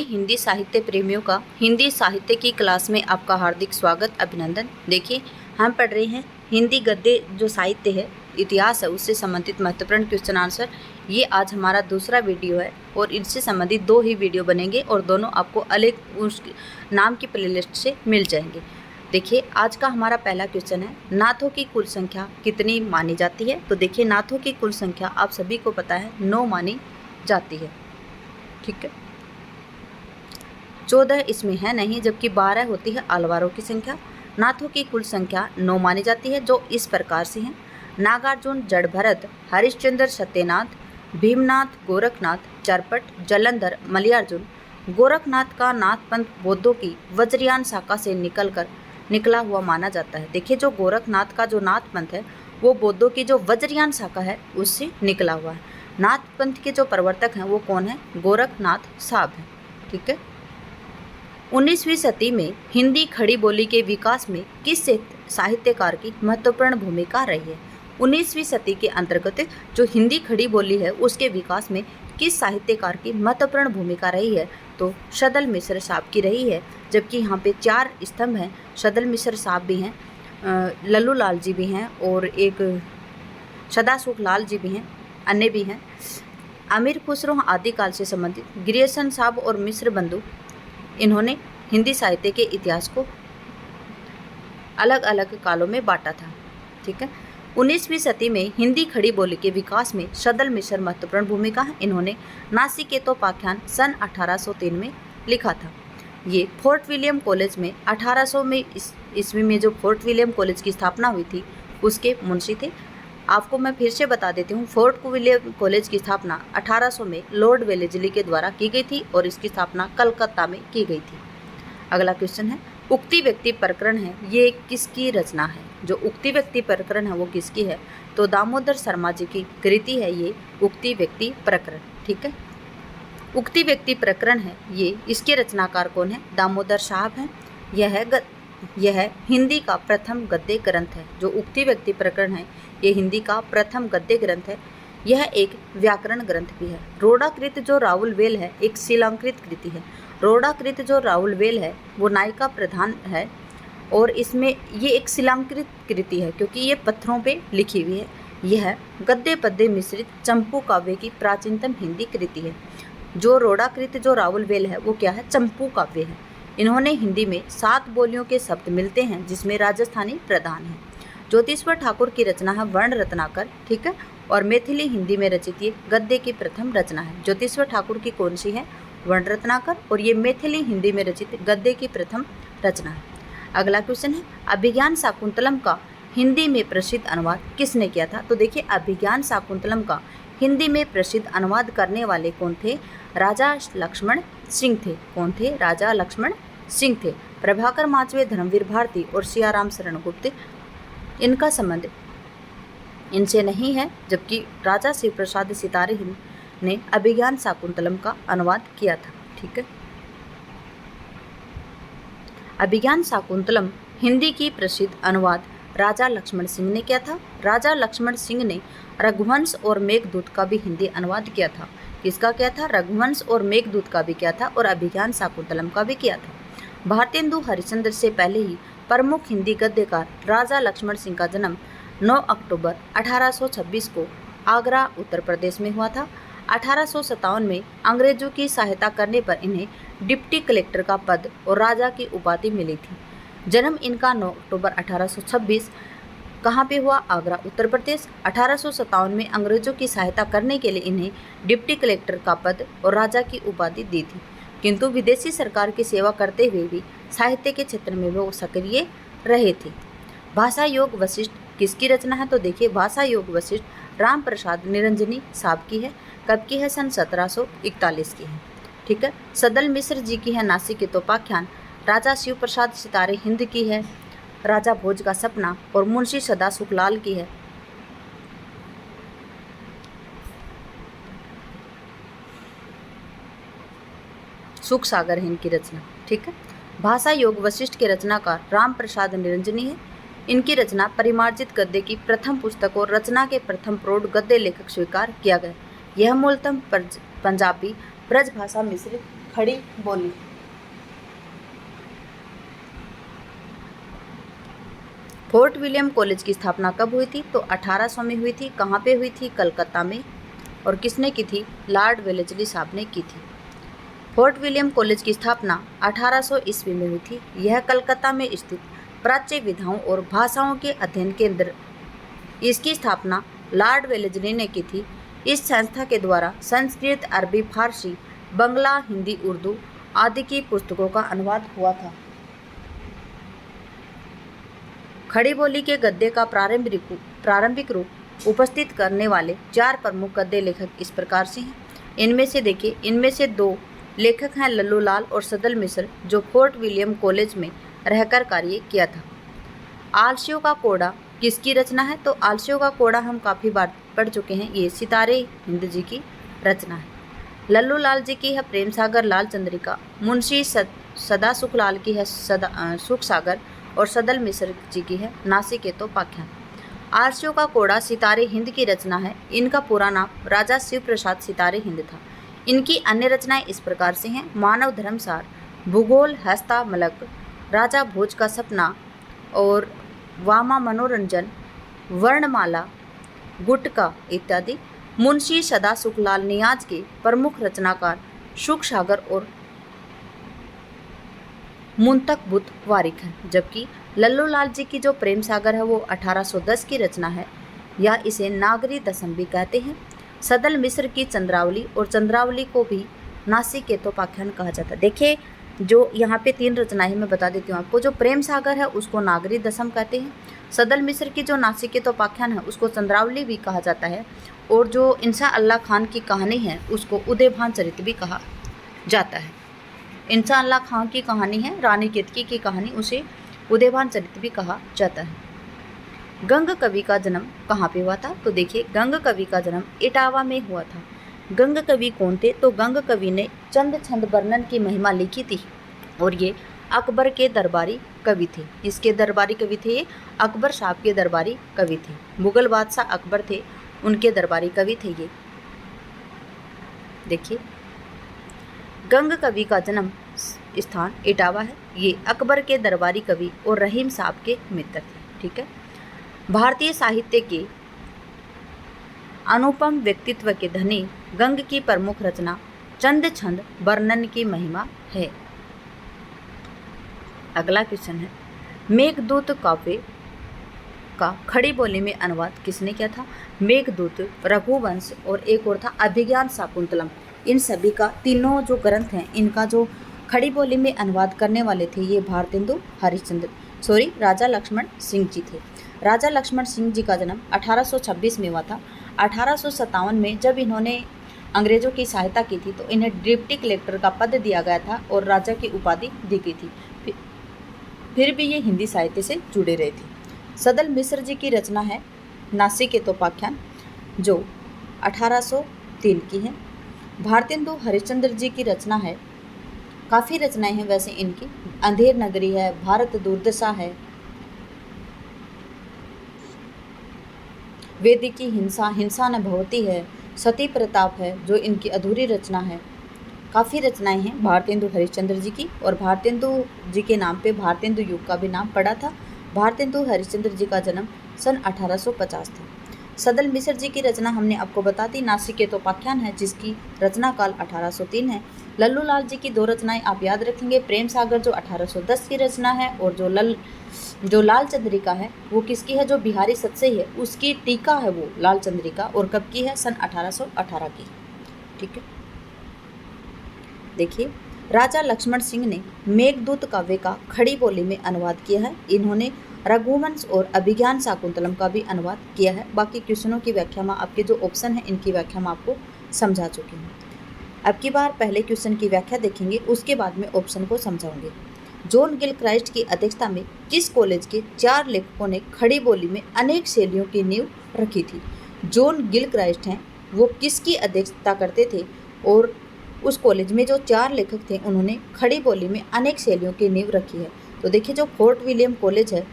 हिंदी साहित्य प्रेमियों का हिंदी साहित्य की क्लास में आपका हार्दिक स्वागत अभिनंदन। देखिए, हम पढ़ रहे हैं हिंदी गद्य जो साहित्य है, इतिहास है, उससे संबंधित महत्वपूर्ण क्वेश्चन आंसर। ये आज हमारा दूसरा वीडियो है और इनसे संबंधित 2 ही वीडियो बनेंगे और दोनों आपको अलग उस नाम की प्लेलिस्ट से मिल जाएंगे। देखिए, आज का हमारा पहला क्वेश्चन है, नाथों की कुल संख्या कितनी मानी जाती है। तो देखिए, नाथों की कुल संख्या आप सभी को पता है 9 मानी जाती है। ठीक है, 14 इसमें है नहीं, जबकि 12 होती है अलवारों की संख्या। नाथों की कुल संख्या 9 मानी जाती है, जो इस प्रकार से हैं: नागार्जुन, जड़भरत, हरिश्चंद्र, सत्यनाथ, भीमनाथ, गोरखनाथ, चरपट, जलंधर, मलयार्जुन। गोरखनाथ का नाथपंथ बौद्धों की वज्रयान शाखा से निकला हुआ माना जाता है। देखिए, जो गोरखनाथ का जो नाथपंथ है वो बौद्धों की जो वज्रयान शाखा है उससे निकला हुआ है। नाथपंथ के जो प्रवर्तक हैं वो कौन है? गोरखनाथ साहब हैं। ठीक है, 19वीं सदी में हिंदी खड़ी बोली के विकास में किस साहित्यकार की महत्वपूर्ण भूमिका रही है? 19वीं सदी के अंतर्गत जो हिंदी खड़ी बोली है उसके विकास में किस साहित्यकार की महत्वपूर्ण भूमिका रही है? तो सदल मिश्र साहब की रही है। जबकि यहाँ पे 4 स्तंभ हैं, सदल मिश्र साहब भी हैं, लल्लू लाल जी भी हैं और एक सदासुख लाल जी भी हैं, अन्य भी हैं। अमीर खुसरो आदिकाल से संबंधित ग्रियर्सन साहब और मिश्र बंधु, इन्होंने हिंदी साहित्य के इतिहास को अलग अलग कालों में बांटा था। ठीक है, 19वीं सदी में हिंदी खड़ी बोली के विकास में सदल मिश्र महत्वपूर्ण भूमिका है। इन्होंने नासिकेतोपाख्यान सन 1803 में लिखा था। ये फोर्ट विलियम कॉलेज में 1800 में ईस्वी में जो फोर्ट विलियम कॉलेज की स्थापना हुई थी उसके मुंशी थे। आपको मैं फिर से बता देती हूँ, फोर्ट विलियम कॉलेज की स्थापना 1800 में लॉर्ड वेलेस्ली के द्वारा की गई थी और इसकी स्थापना कलकत्ता में की गई थी। अगला क्वेश्चन है, उक्ति व्यक्ति प्रकरण है, ये किसकी रचना है? जो उक्ति व्यक्ति प्रकरण है वो किसकी है? तो दामोदर शर्मा जी की कृति है ये उक्ति व्यक्ति प्रकरण। ठीक है, उक्ति व्यक्ति प्रकरण है ये, इसके रचनाकार कौन है? दामोदर साहब हैं। यह हिंदी का प्रथम गद्य ग्रंथ है। जो उक्ति व्यक्ति प्रकरण है ये हिंदी का प्रथम गद्य ग्रंथ है। यह एक व्याकरण ग्रंथ भी है। रोड़ाकृत जो राहुल वेल है एक शिलांकृत कृति है। रोड़ाकृत जो राहुल वेल है वो नायिका प्रधान है और इसमें ये एक शिलांकृत कृति है क्योंकि ये पत्थरों पे लिखी हुई है। यह गद्य पद्य मिश्रित चंपू काव्य की प्राचीनतम हिंदी कृति है। जो रोड़ाकृत जो राहुल वेल है वो क्या है? चंपू काव्य है। इन्होंने हिंदी में 7 बोलियों के शब्द मिलते हैं जिसमें राजस्थानी प्रधान है। ज्योतिश्वर ठाकुर की रचना है वर्ण रत्नाकर। ठीक है, और मैथिली हिंदी में रचित ये गद्य की प्रथम रचना है। ज्योतिश्वर ठाकुर की कौन सी है? वर्ण रत्नाकर, और ये मैथिली हिंदी में रचित गद्य की प्रथम रचना है। अगला क्वेश्चन है, अभिज्ञान शाकुंतलम का हिंदी में प्रसिद्ध अनुवाद किसने किया था? तो देखिए, अभिज्ञान शाकुंतलम का हिंदी में प्रसिद्ध अनुवाद करने वाले कौन थे? राजा लक्ष्मण सिंह थे। कौन थे? राजा लक्ष्मण सिंह थे। प्रभाकर माचवे, धर्मवीर भारती और सियाराम शरण गुप्त, इनका संबंध इनसे नहीं है, जबकि राजा शिव प्रसाद सितारे ने अभिज्ञान शाकुंतलम का अनुवाद किया था। ठीक है, अभिज्ञान शाकुंतलम हिंदी की प्रसिद्ध अनुवाद राजा लक्ष्मण सिंह ने किया था। राजा लक्ष्मण सिंह ने रघुवंश और मेघदूत का भी हिंदी अनुवाद किया था। किसका किया था? रघुवंश और मेघदूत का भी किया था और अभिज्ञान शाकुंतलम का भी किया था। भारतेंदु हरिश्चंद्र से पहले ही प्रमुख हिंदी गद्यकार राजा लक्ष्मण सिंह का जन्म 9 अक्टूबर 1826 को आगरा, उत्तर प्रदेश में हुआ था। 1857 में अंग्रेजों की सहायता करने पर इन्हें डिप्टी कलेक्टर का पद और राजा की उपाधि मिली थी। जन्म इनका 9 अक्टूबर 1826 कहाँ पे हुआ? आगरा, उत्तर प्रदेश। 1857 में अंग्रेजों की सहायता करने के लिए इन्हें डिप्टी कलेक्टर का पद और राजा की उपाधि दी थी, किंतु विदेशी सरकार की सेवा करते हुए भी साहित्य के क्षेत्र में वो सक्रिय रहे थे। भाषा योग वशिष्ठ किसकी रचना है? तो देखिए, भाषा योग वशिष्ठ राम प्रसाद निरंजनी साहब की है। कब की है? सन 1741 की है। ठीक है, सदल मिश्र जी की है नासिकेतोपाख्यान। राजा शिव प्रसाद सितारे हिंद की है राजा भोज का सपना, और मुंशी सदासुख लाल की है सुख सागर है इनकी रचना। ठीक है, भाषा योग वशिष्ठ के रचनाकार राम प्रसाद निरंजनी है। इनकी रचना परिमार्जित गद्य की प्रथम पुस्तक और रचना के प्रथम प्रौढ़ गद्य लेखक स्वीकार किया गया। यह मूलतः पंजाबी ब्रज भाषा मिश्रित खड़ी बोली। फोर्ट विलियम कॉलेज की स्थापना कब हुई थी? तो 1800 में हुई थी। कहाँ पे हुई थी? कलकत्ता में। और किसने की थी? लॉर्ड वेलेस्ली साहब ने की थी। फोर्ट विलियम कॉलेज की स्थापना 1800 ईस्वी में हुई थी। यह कलकत्ता में स्थित प्राच्य विधाओं और भाषाओं के अध्ययन केंद्र, इसकी स्थापना लॉर्ड वेलेस्ली ने की थी। इस संस्था के द्वारा संस्कृत, अरबी, फारसी, बंगला, हिंदी, उर्दू आदि की पुस्तकों का अनुवाद हुआ था। खड़ी बोली के गद्य का प्रारंभिक रूप उपस्थित करने वाले 4 प्रमुख गद्य लेखक इस प्रकार से हैं। इनमें से देखिए, इनमें से 2 लेखक हैं लल्लू लाल और सदल मिश्र, जो फोर्ट विलियम कॉलेज में रहकर कार्य किया था। आलसियों का कोड़ा किसकी रचना है? तो आलसियों का कोड़ा हम काफ़ी बार पढ़ चुके हैं। ये सितारे हिंद जी की रचना है। लल्लू लाल जी की है प्रेम सागर लाल चंद्रिका। मुंशी सदा सुखलाल की है सुख सागर। और सदल मिश्र जी की है नासिकेतोपाख्यान। आलसियों का कोड़ा सितारे हिंद की रचना है। इनका पूरा नाम राजा शिव प्रसाद सितारे हिंद था। इनकी अन्य रचनाएं इस प्रकार से हैं: मानव धर्मसार, भूगोल, हस्ता मलक, राजा भोज का सपना और वामा मनोरंजन, वर्णमाला, गुटका इत्यादि। मुंशी सदा सुखलाल नियाज के प्रमुख रचनाकार सुख सागर और मुंतकबुत वारिक है। जबकि लल्लू लाल जी की जो प्रेम सागर है वो 1810 की रचना है, या इसे नागरी दशम भी कहते हैं। सदल मिश्र की चंद्रावली, और चंद्रावली को भी नासिकेतोपाख्यान कहा जाता है। देखिए, जो यहाँ पे 3 रचनाएं मैं बता देती हूँ आपको। जो प्रेम सागर है उसको नागरी दशम कहते हैं। सदल मिश्र की जो नासिकेतोपाख्यान है उसको चंद्रावली भी कहा जाता है। और जो इंसा अल्लाह खान की कहानी है उसको उदयभान चरित भी कहा जाता है। इंसा अल्लाह खान की कहानी है रानी केतकी की कहानी, उसे उदयभान चरित भी कहा जाता है। गंग कवि का जन्म कहाँ पे हुआ था? तो देखिए, गंग कवि का जन्म इटावा में हुआ था। गंग कवि कौन थे? तो गंग कवि ने चंद छंद वर्णन की महिमा लिखी थी, और ये अकबर के दरबारी कवि थे। इसके दरबारी कवि थे ये? अकबर साहब के दरबारी कवि थे। मुगल बादशाह अकबर थे, उनके दरबारी कवि थे ये। देखिए, गंग कवि का जन्म स्थान इटावा है। ये अकबर के दरबारी कवि और रहीम साहब के मित्र थे। ठीक है। भारतीय साहित्य के अनुपम व्यक्तित्व के धनी गंग की प्रमुख रचना चंद छंद वर्णन की महिमा है। अगला क्वेश्चन है, मेघदूत काव्य का खड़ी बोली में अनुवाद किसने किया था? मेघदूत, रघुवंश और एक और था अभिज्ञान शाकुंतलम। इन सभी का, तीनों जो ग्रंथ हैं, इनका जो खड़ी बोली में अनुवाद करने वाले थे ये भारतेंदु राजा लक्ष्मण सिंह जी थे। राजा लक्ष्मण सिंह जी का जन्म 1826 में हुआ था। 1857 में जब इन्होंने अंग्रेजों की सहायता की थी तो इन्हें डिप्टी कलेक्टर का पद दिया गया था और राजा की उपाधि दी गई थी। फिर भी ये हिंदी साहित्य से जुड़े रहे थे। सदल मिश्र जी की रचना है नासिकेतोपाख्यान, जो 1803 की है। भारतेंदु हरिश्चंद्र जी की रचना है, काफ़ी रचनाएं हैं वैसे इनकी। अंधेर नगरी है, भारत दुर्दशा है, वेदिकी हिंसा, हिंसा न भवती है, सती प्रताप है, जो इनकी अधूरी रचना है। काफ़ी रचनाएं हैं भारतेंदु हरिश्चंद्र जी की, और भारतेंदु जी के नाम पे भारतेंदु युग का भी नाम पड़ा था। भारतेंदु हरिश्चंद्र जी का जन्म सन 1850 था। सदल मिश्र जी की रचना हमने आपको बता दी, नासिकेतोपाख्यान है, जिसकी रचना काल 1803 है। लल्लू लाल जी की 2 रचनाएं आप याद रखेंगे, प्रेम सागर जो 1810 की रचना है, और जो लाल चंद्रिका है वो किसकी है? जो बिहारी सत्से है उसकी टीका है वो लाल चंद्रिका, और कब की है? सन 1818 की। ठीक है। देखिए, राजा लक्ष्मण सिंह ने मेघदूत काव्य का खड़ी बोली में अनुवाद किया है। इन्होंने रघुवंश और अभिज्ञान शाकुंतलम का भी अनुवाद किया है। बाकी क्वेश्चनों की व्याख्या में आपके जो ऑप्शन है इनकी व्याख्या में आपको समझा चुकी हूँ। अब की बार पहले क्वेश्चन की व्याख्या देखेंगे, उसके बाद में ऑप्शन को समझाऊंगे। जॉन गिलक्राइस्ट की अध्यक्षता में किस कॉलेज के 4 लेखकों ने खड़ी बोली में अनेक शैलियों की नींव रखी थी? जॉन गिलक्राइस्ट हैं, वो किसकी अध्यक्षता करते थे? और उस कॉलेज में जो 4 लेखक थे उन्होंने खड़ी बोली में अनेक शैलियों की नींव रखी है। तो देखिए, जो फोर्ट विलियम कॉलेज है,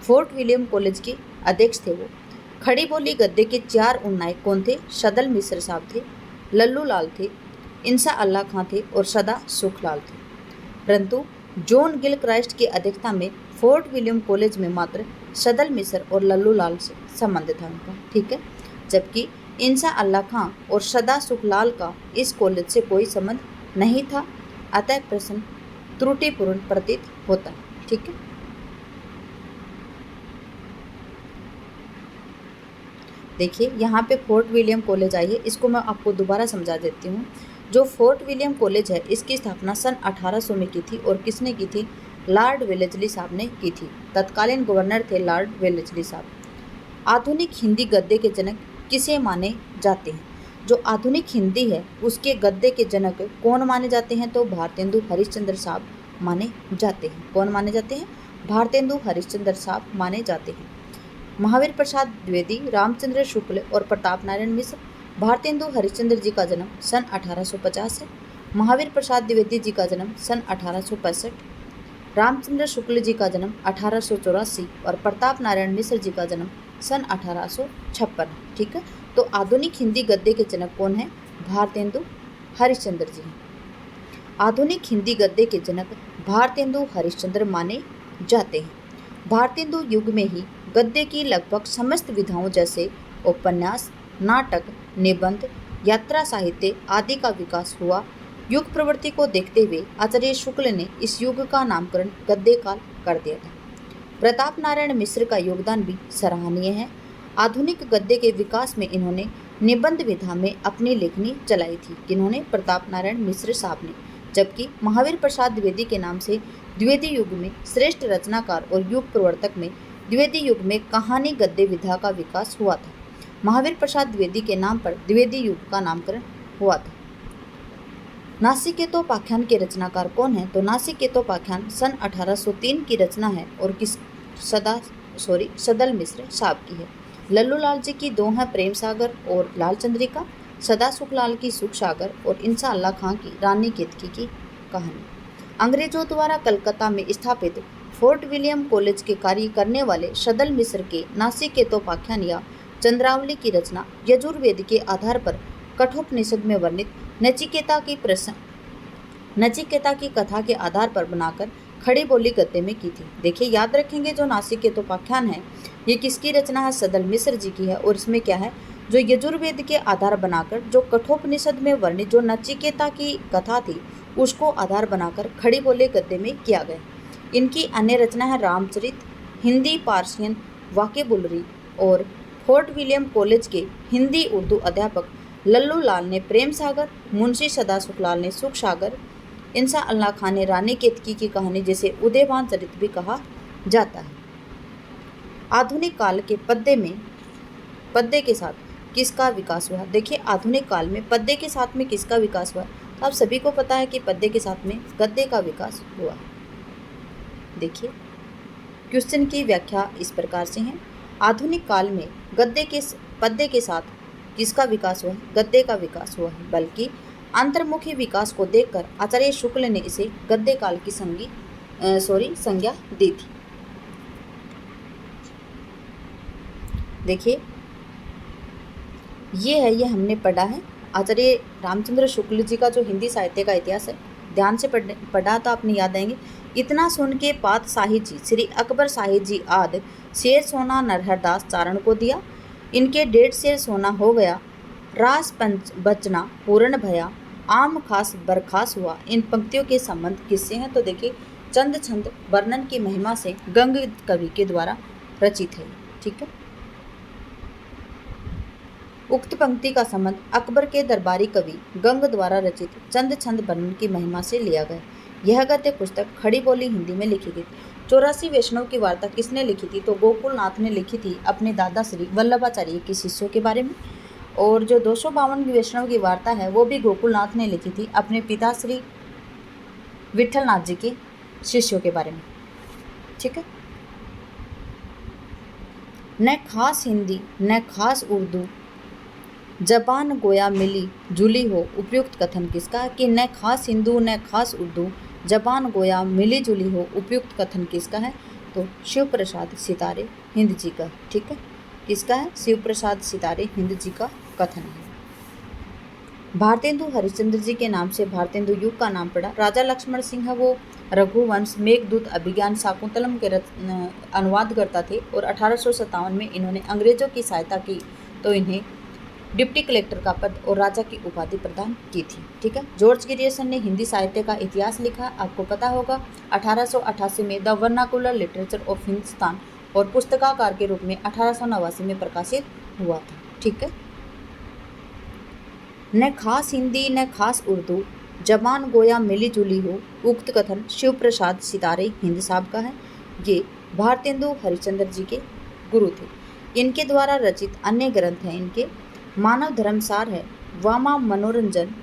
फोर्ट विलियम कॉलेज के अध्यक्ष थे वो। खड़ी बोली गद्य के 4 उन्नायक कौन थे? सदल मिश्र साहब थे, लल्लू लाल थे, इंसा अल्लाह खां थे और सदा सुखलाल थे। परंतु जॉन गिलक्राइस्ट की अध्यक्षता में फोर्ट विलियम कॉलेज में मात्र सदल मिश्र और लल्लू लाल से संबंध था उनका, ठीक है, जबकि इंसा अल्लाह खां और सदा सुखलाल का इस कॉलेज से कोई संबंध नहीं था। अतः प्रश्न त्रुटिपूर्ण प्रतीत होता है, ठीक है। देखिए यहाँ पे फोर्ट विलियम कॉलेज आई है, इसको मैं आपको दोबारा समझा देती हूँ। जो फोर्ट विलियम कॉलेज है इसकी स्थापना सन 1800 में की थी और किसने की थी? लॉर्ड वेलेस्ली साहब ने की थी। तत्कालीन गवर्नर थे लॉर्ड वेलेस्ली साहब। आधुनिक हिंदी गद्य के जनक किसे माने जाते हैं? जो आधुनिक हिंदी है उसके गद्य के जनक कौन माने जाते हैं? तो भारतेंदु हरिश्चंद्र साहब माने जाते हैं। कौन माने जाते हैं? भारतेंदु हरिश्चंद्र साहब माने जाते हैं। महावीर प्रसाद द्विवेदी, रामचंद्र शुक्ल और प्रताप नारायण मिश्र। भारतेंदु हरिश्चंद्र जी का जन्म सन 1850 है। महावीर प्रसाद द्विवेदी जी का जन्म सन 1865। रामचंद्र शुक्ल जी का जन्म 1884 और प्रताप नारायण मिश्र जी का जन्म सन 1856, ठीक है। तो आधुनिक हिंदी गद्य के जनक कौन है? भारतेंदु हरिश्चंद्र जी हैं। आधुनिक हिंदी गद्य के जनक भारतेंदु हरिश्चंद्र माने जाते हैं। भारतेंदु युग में ही गद्य की लगभग समस्त विधाओं जैसे उपन्यास, नाटक, निबंध, यात्रा साहित्य आदि का विकास हुआ। युग प्रवृत्ति को देखते हुए आचार्य शुक्ल ने इस युग का नामकरण गद्य काल कर दिया था। प्रताप नारायण मिश्र का योगदान भी सराहनीय है। आधुनिक गद्य के विकास में इन्होंने निबंध विधा में अपनी लेखनी चलाई थी। किन्होंने? प्रताप नारायण मिश्र साहब ने। जबकि महावीर प्रसाद द्विवेदी के नाम से द्विवेदी युग में श्रेष्ठ रचनाकार और युग प्रवर्तक में द्विवेदी युग में कहानी गद्य विधा का विकास हुआ था। महावीर प्रसाद द्विवेदी के नाम पर द्विवेदी युग का नामकरण हुआ था। नासिकेतोपाख्यान के रचनाकार कौन है? तो नासिकेतोपाख्यान सन 1803 की रचना है और सदल मिश्र साहब की है। लल्लू लाल जी की दो हैं, प्रेम सागर और लाल चंद्रिका। सदा सुखलाल की सुख सागर और इंसा अल्लाह खां की रानी केतकी की कहानी। अंग्रेजों द्वारा कलकत्ता में स्थापित फोर्ट विलियम कॉलेज के कार्य करने वाले सदल मिश्र के नासिकेतोपाख्यान या चंद्रावली की रचना यजुर्वेद के आधार पर कठोपनिषद में वर्णित नचिकेता की कथा के आधार पर बनाकर खड़ी बोली गद्य में की थी। देखिए याद रखेंगे, जो नासिकेतोपाख्यान है ये किसकी रचना है? सदल मिश्र जी की है। और इसमें क्या है? जो यजुर्वेद के आधार बनाकर जो कठोपनिषद में वर्णित जो नचिकेता की कथा थी उसको आधार बनाकर खड़ी बोली गद्य में किया गया। इनकी अन्य रचना है रामचरित, हिंदी पार्सियन वाकेबुलरी और फोर्ट विलियम कॉलेज के हिंदी उर्दू अध्यापक लल्लू लाल ने प्रेम सागर, मुंशी सदा सुखलाल ने सुख सागर, इंसा अल्लाह खान ने रानी केतकी की कहानी जिसे उदयभान चरित भी कहा जाता है। आधुनिक काल के पद्य के साथ किसका विकास हुआ? देखिए आधुनिक काल में पद्य के साथ में किसका विकास हुआ? तो आप सभी को पता है कि पद्य के साथ में गद्य का विकास हुआ। देखिए क्वेश्चन की व्याख्या इस प्रकार से है। आधुनिक काल में पद्य के साथ किसका विकास हुआ है? गद्य का विकास हुआ है। बल्कि अंतर्मुखी विकास को देखकर आचार्य शुक्ल ने इसे गद्य काल की संज्ञा दी थी। देखिए ये हमने पढ़ा है आचार्य रामचंद्र शुक्ल जी का जो हिंदी साहित्य का इतिहास है, ध्यान से पढ़ा तो आपने याद आएंगे। इतना सुन के पात साहिब जी श्री अकबर साहिब जी आदि शेर सोना नरहरदास चारण को दिया। इनके 1.5 शेर सोना हो गया, रास पंच बचना पूर्ण भया, आम खास बरखास हुआ। इन पंक्तियों के संबंध किससे हैं? तो देखिए चंद छंद वर्णन की महिमा से गंग कवि के द्वारा रचित है, ठीक है। उक्त पंक्ति का संबंध अकबर के दरबारी कवि गंग द्वारा रचित चंद छंद वर्णन की महिमा से लिया गया। यह गद्य पुस्तक खड़ी बोली हिंदी में लिखी गई। 84 वैष्णव की वार्ता किसने लिखी थी? तो गोकुलनाथ ने लिखी थी अपने दादा श्री वल्लभाचार्य के शिष्यों के बारे में। और जो 252 वैष्णव की वार्ता है वो भी गोकुलनाथ ने लिखी थी अपने पिता श्री विठलनाथ जी के शिष्यों के बारे में, ठीक है। न खास हिंदी न खास उर्दू जबान गोया मिली जुली हो। उपयुक्त कथन किसका? कि न खास हिंदू न खास उर्दू जबान गोया मिली जुली हो। उपयुक्त कथन किसका है? तो शिव प्रसाद सितारे हिंद जी का, ठीक है। किसका है? शिव प्रसाद सितारे हिंद जी का कथन है। भारतेंदु हरिश्चंद्र जी के नाम से भारतेंदु युग का नाम पड़ा। राजा लक्ष्मण सिंह वो रघुवंश, मेघदूत, अभिज्ञान, शाकुंतलम के अनुवाद करता थे और 1857 में इन्होंने अंग्रेजों की सहायता की तो इन्हें डिप्टी कलेक्टर का पद और राजा की उपाधि प्रदान की थी। ठीक है। जॉर्ज गिरियर्सन ने हिंदी साहित्य का इतिहास लिखा, आपको पता होगा। 1888 में the vernacular literature of Hindustan और पुस्तकाकार के रूप में 1889 में प्रकाशित हुआ था। ठीक है। न खास हिंदी न खास उर्दू, जबान गोया मिली जुली हो, उक्त कथन शिव प्रसाद सितारे हिंद साहब का है। ये भारतेंदु हरिश्चंद्र जी के गुरु थे। इनके द्वारा रचित अन्य ग्रंथ हैं इनके मानव धर्मसार है, वामा मनोरंजन,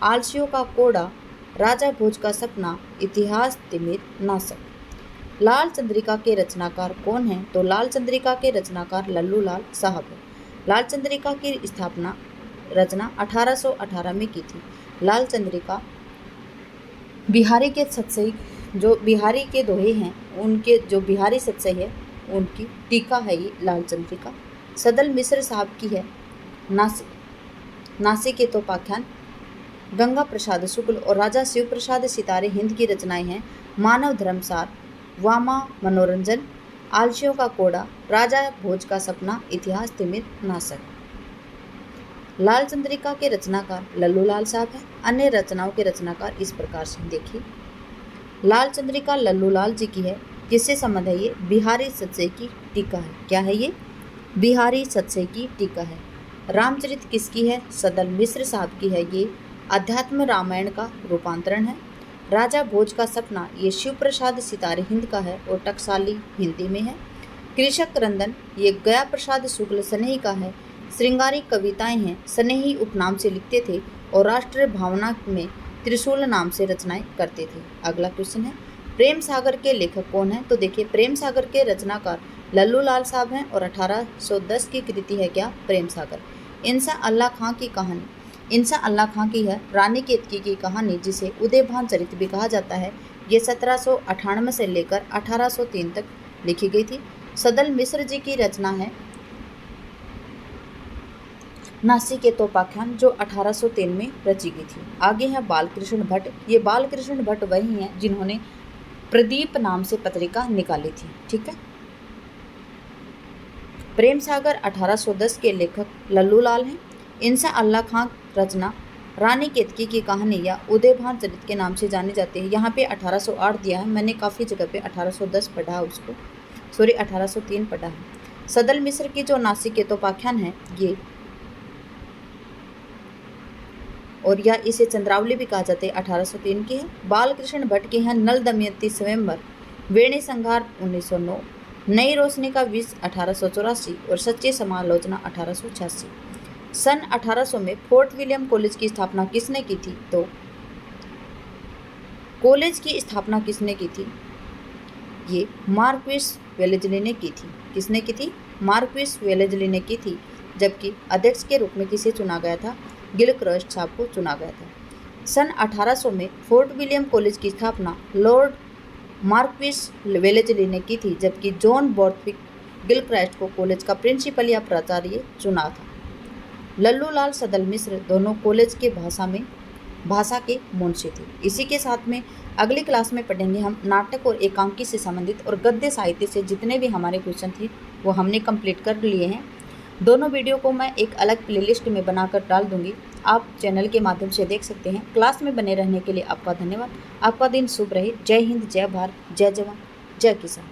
आलसियों का कोड़ा, राजा भोज का सपना, इतिहास तिमिर नासक। लाल चंद्रिका के रचनाकार कौन हैं? तो लाल चंद्रिका के रचनाकार लल्लू लाल साहब है। लाल चंद्रिका की स्थापना रचना 1818 में की थी। लाल चंद्रिका बिहारी के सत्सई, जो बिहारी के दोहे हैं उनके जो बिहारी सत्सई है उनकी टीका है ये लाल चंद्रिका। सदल मिश्र साहब की है नासिक के तोपाख्यान। गंगा प्रसाद शुक्ल और राजा शिव प्रसाद सितारे हिंद की रचनाएं हैं मानव धर्मसार, वामा मनोरंजन, आलसियों का कोड़ा, राजा भोज का सपना, इतिहास तिमिर नासक। लाल चंद्रिका के रचनाकार लल्लू लाल साहब है। अन्य रचनाओं के रचनाकार इस प्रकार से देखिए। लाल चंद्रिका लल्लू लाल जी की है। किससे संबंध है ये? बिहारी सत्सई की टीका है। क्या है ये? बिहारी सत्सई की टीका है। रामचरित किसकी है? सदल मिश्र साहब की है। ये अध्यात्म रामायण का रूपांतरण है। राजा भोज का सपना ये शिव प्रसाद सितारे हिंद का है और टकसाली हिंदी में है। कृषक क्रंदन ये गया प्रसाद शुक्ल स्नेही का है। श्रृंगारी कविताएं हैं, स्नेही उपनाम से लिखते थे और राष्ट्रीय भावना में त्रिशूल नाम से रचनाएं करते थे। अगला क्वेश्चन है प्रेम सागर के लेखक कौन है? तो देखिए प्रेम सागर के रचनाकार लल्लू लाल साहब हैं और 1810 की कृति है क्या? प्रेम सागर। इंसा अल्लाह खां की कहानी, इंसा अल्लाह खां की है रानी केतकी की कहानी जिसे उदयभान चरित भी कहा जाता है। ये 1798 से लेकर 1803 तक लिखी गई थी। सदल मिश्र जी की रचना है नासिक के तोपाख्यान जो 1803 में रची गई थी। आगे है बालकृष्ण भट्ट। ये बालकृष्ण भट्ट वही हैं जिन्होंने प्रदीप नाम से पत्रिका निकाली थी। ठीक है। प्रेम सागर 1810 के लेखक लल्लू लाल हैं। इंसा अल्लाह खां रचना रानी केतकी की कहानी या उदयभान चरित के नाम से जानी जाती है। यहाँ पे 1808 दिया है, मैंने काफ़ी जगह पे 1810 पढ़ा है उसको, सॉरी 1803 पढ़ा है। सदल मिश्र की जो नासिक के तोपाख्यान है ये, और या इसे चंद्रावली भी कहा जाता है, 1803 की है। बालकृष्ण भट्ट की है नल दमयंती स्वयंवर, वेणी संहार 1909, नई रोशनी का विष 1884 और सच्ची समालोचना 1886। सन 1800 में फोर्ट विलियम कॉलेज की स्थापना किसने की थी? तो कॉलेज की स्थापना किसने की थी? ये मार्क्विस वेलेजली ने की थी। किसने की थी? मार्क्विस वेलेजली ने की थी। जबकि अध्यक्ष के रूप में किसे चुना गया था? गिलक्रास्ट साहब को चुना गया था। सन 1800 में फोर्ट विलियम कॉलेज की स्थापना लॉर्ड मार्क्विस वेलेजली ने की थी, जबकि जॉन बॉर्थविक गिलक्रास्ट को कॉलेज का प्रिंसिपल या प्राचार्य चुना था। लल्लू लाल सदल मिश्र दोनों कॉलेज के भाषा के मुंशी थे। इसी के साथ में अगली क्लास में पढ़ेंगे हम नाटक और एकांकी से संबंधित और गद्य साहित्य से जितने भी हमारे क्वेश्चन थे वो हमने कंप्लीट कर लिए हैं। दोनों वीडियो को मैं एक अलग प्लेलिस्ट में बनाकर डाल दूंगी, आप चैनल के माध्यम से देख सकते हैं। क्लास में बने रहने के लिए आपका धन्यवाद। आपका दिन शुभ रहे। जय हिंद, जय भारत, जय जवान, जय किसान।